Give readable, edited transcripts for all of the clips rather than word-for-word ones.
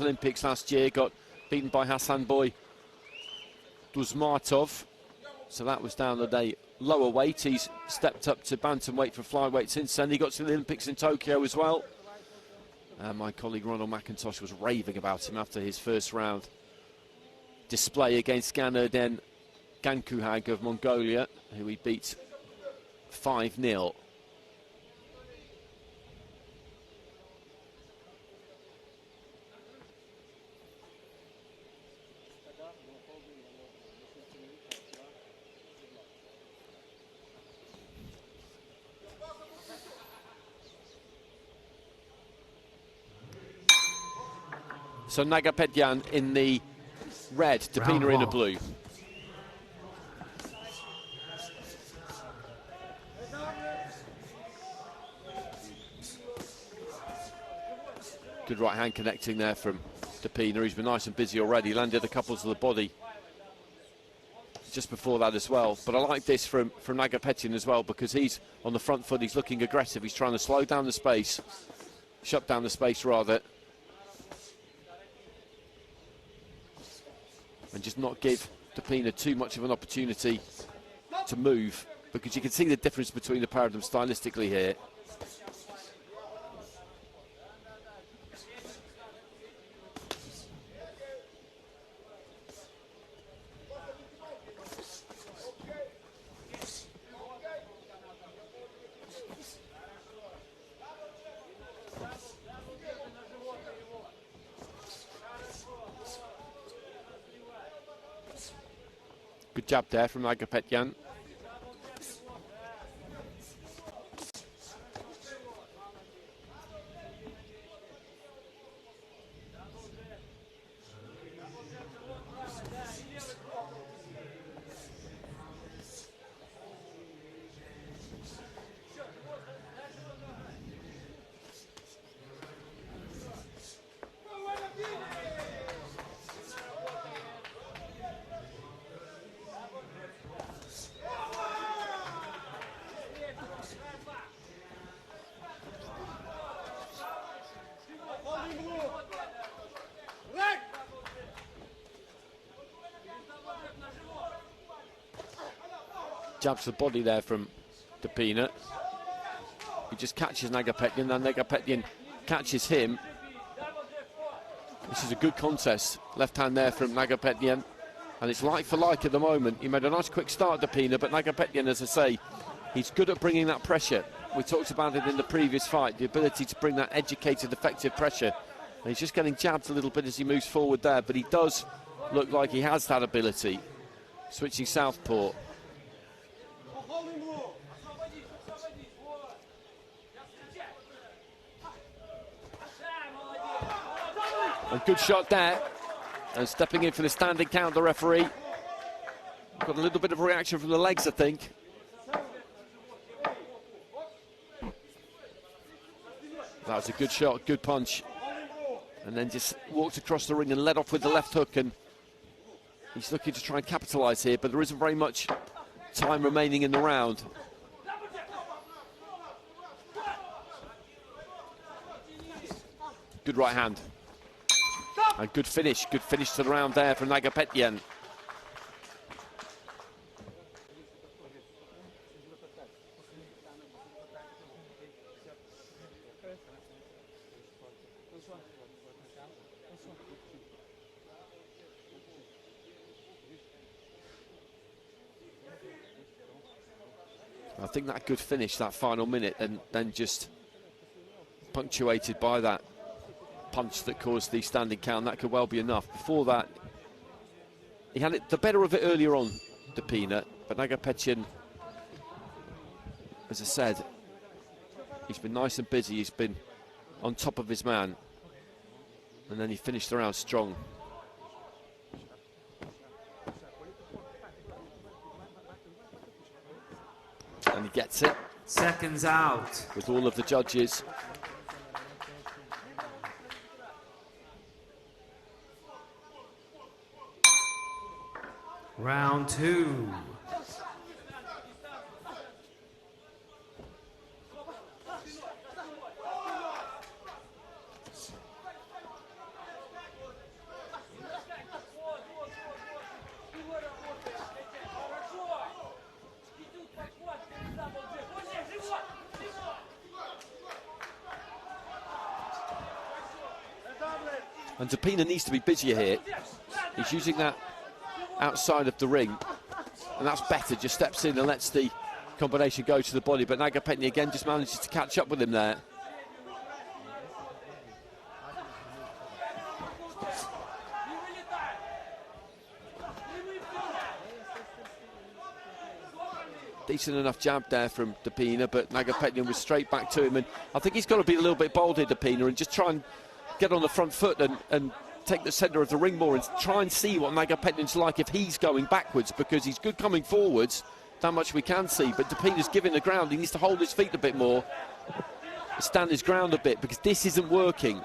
Olympics last year, got beaten by Hasanboy Duzmatov. So that was down at a lower weight. He's stepped up to bantamweight for flyweight since then. He got to the Olympics in Tokyo as well. My colleague Ronald McIntosh was raving about him after his first round display against Ganerden Gankuhag of Mongolia, who he beat 5-0. So NAGAPETJAN in the red, PINA in the blue. Good right hand connecting there from PINA. He's been nice and busy already. Landed a couple to the body just before that as well. But I like this from NAGAPETJAN as well, because he's on the front foot. He's looking aggressive. He's trying to slow down the space, shut down the space rather, and just not give PINA too much of an opportunity to move, because you can see the difference between the pair of them stylistically here. Good jab there from NAGAPETJAN. Jabs to the body there from PINA. He just catches NAGAPETJAN, and NAGAPETJAN catches him. This is a good contest. Left hand there from NAGAPETJAN, and it's like for like at the moment. He made a nice quick start to PINA, but NAGAPETJAN, as I say, he's good at bringing that pressure. We talked about it in the previous fight, the ability to bring that educated, effective pressure. And he's just getting jabbed a little bit as he moves forward there, but he does look like he has that ability. Switching southpaw. A good shot there, and stepping in for the standing count, the referee. Got a little bit of a reaction from the legs, I think. That was a good shot, good punch. And then just walked across the ring and led off with the left hook, and he's looking to try and capitalise here, but there isn't very much time remaining in the round. Good right hand. And good finish to the round there from NAGAPETJAN. I think that good finish, that final minute, and then just punctuated by that punch that caused the standing count. That could well be enough. Before that, he had the better of it earlier on, PINA, but NAGAPETJAN, as I said, he's been nice and busy. He's been on top of his man, and then he finished the round strong. And he gets it. Seconds out. With all of the judges. Round two. And PINA needs to be busier here. He's using that outside of the ring, and that's better. Just steps in and lets the combination go to the body, but NAGAPETJAN again just manages to catch up with him there. Decent enough jab there from PINA, but NAGAPETJAN was straight back to him, and I think he's got to be a little bit bold here, PINA, and just try and get on the front foot and take the centre of the ring more and try and see what NAGAPETJAN's like if he's going backwards, because he's good coming forwards, that much we can see, but PINA's giving the ground. He needs to hold his feet a bit more, stand his ground a bit, because this isn't working.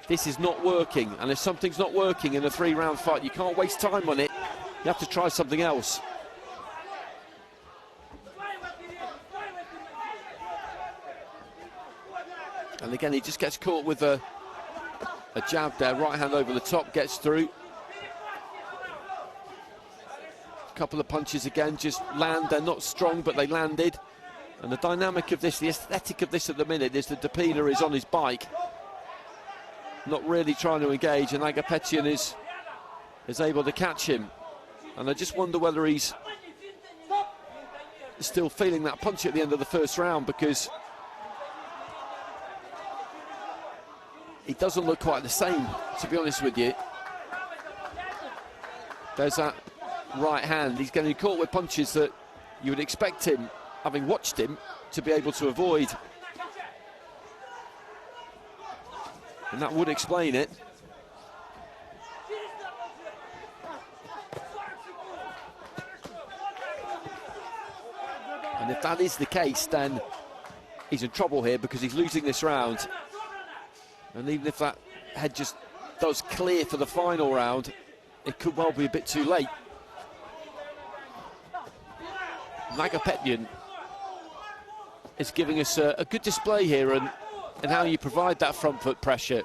This is not working, and if something's not working in a 3-round fight, you can't waste time on it. You have to try something else. And again, he just gets caught with a jab there, right hand over the top, gets through. A couple of punches again, just land. They're not strong, but they landed. And the dynamic of this, the aesthetic of this at the minute is that PINA is on his bike, not really trying to engage, and NAGAPETJAN is able to catch him. And I just wonder whether he's still feeling that punch at the end of the first round, because he doesn't look quite the same, to be honest with you. There's that right hand. He's getting caught with punches that you would expect him, having watched him, to be able to avoid. And that would explain it. And if that is the case, then he's in trouble here, because he's losing this round. And even if that head just does clear for the final round, it could well be a bit too late. NAGAPETJAN is giving us a good display here and how you provide that front foot pressure.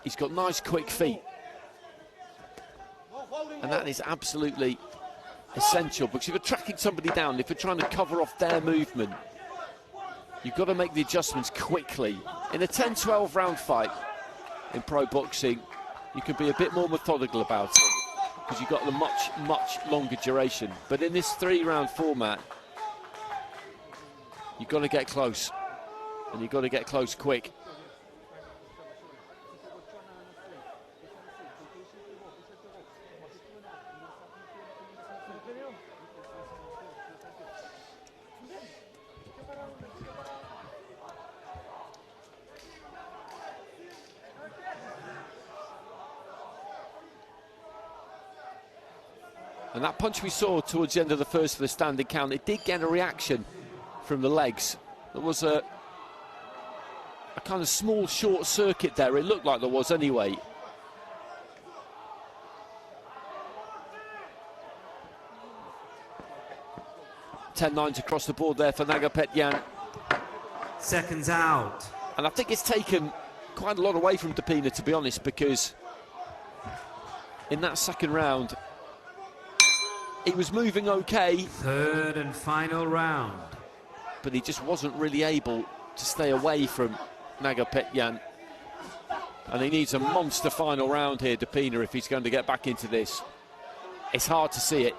He's got nice quick feet, and that is absolutely essential, because if you're tracking somebody down, if you're trying to cover off their movement, you've got to make the adjustments quickly. In a 10-12 round fight in pro boxing, you can be a bit more methodical about it, because you've got the much longer duration. But in this 3-round format, you've got to get close, and you've got to get close quick. And that punch we saw towards the end of the first for the standing count, it did get a reaction from the legs. There was a kind of small short circuit there. It looked like there was anyway. $10-9 across the board there for NAGAPETJAN. Seconds out. And I think it's taken quite a lot away from PINA, to be honest, because in that second round, he was moving okay. Third and final round. But he just wasn't really able to stay away from NAGAPETJAN. And he needs a monster final round here, PINA, if he's going to get back into this. It's hard to see it.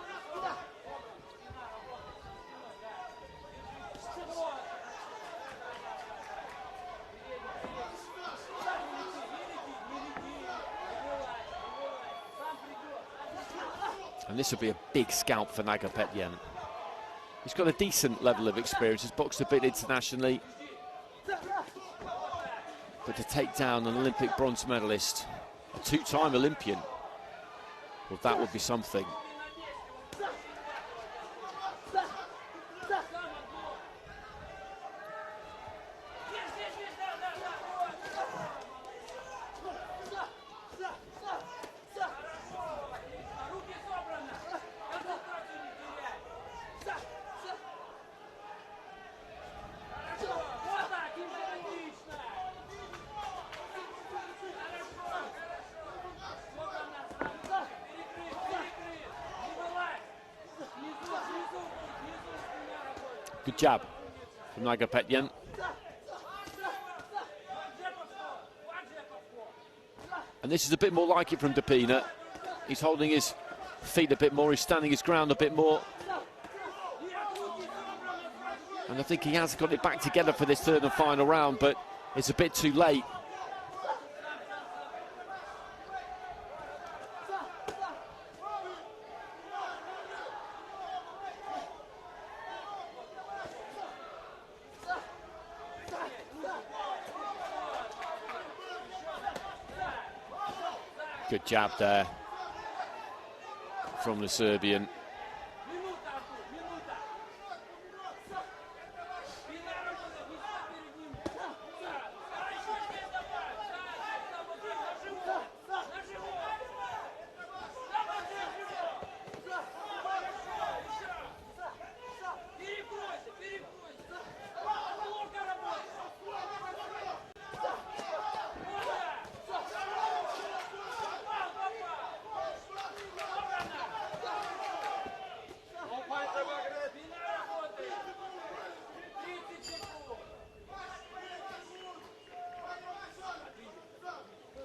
And this will be a big scalp for NAGAPETJAN. He's got a decent level of experience, he's boxed a bit internationally. But to take down an Olympic bronze medalist, a 2-time Olympian, well, that would be something. Good jab from NAGAPETJAN. And this is a bit more like it from PINA. He's holding his feet a bit more, he's standing his ground a bit more. And I think he has got it back together for this third and final round, but it's a bit too late. Good jab there from the Serbian.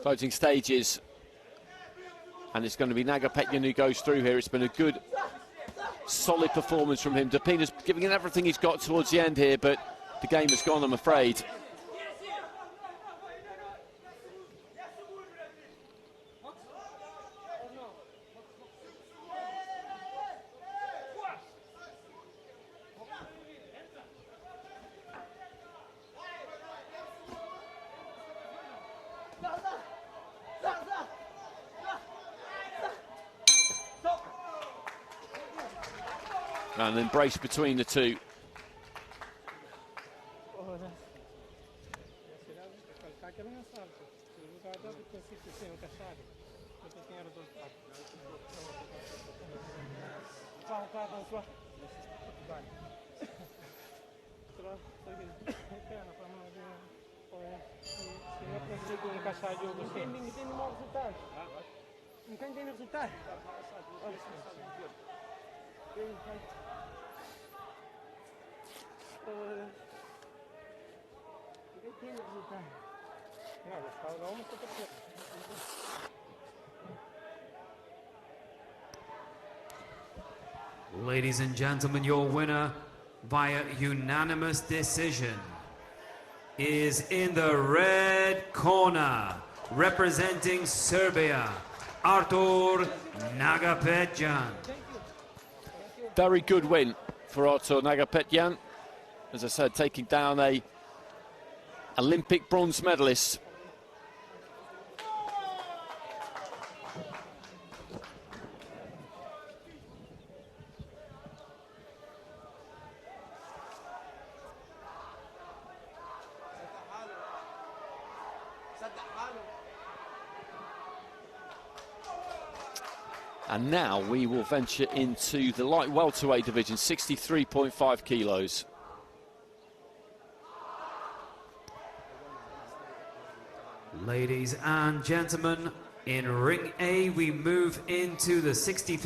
Closing stages, and it's going to be NAGAPETJAN who goes through here. It's been a good, solid performance from him. PINA's giving it everything he's got towards the end here, but the game has gone, I'm afraid. And an embrace between the two. Ladies and gentlemen, your winner via unanimous decision is in the red corner, representing Serbia, Artur NAGAPETJAN. Very good win for Artur NAGAPETJAN. As I said, taking down a Olympic bronze medalist. And now we will venture into the light welterweight division, 63.5 kilos. Ladies and gentlemen, in ring A, we move into the 63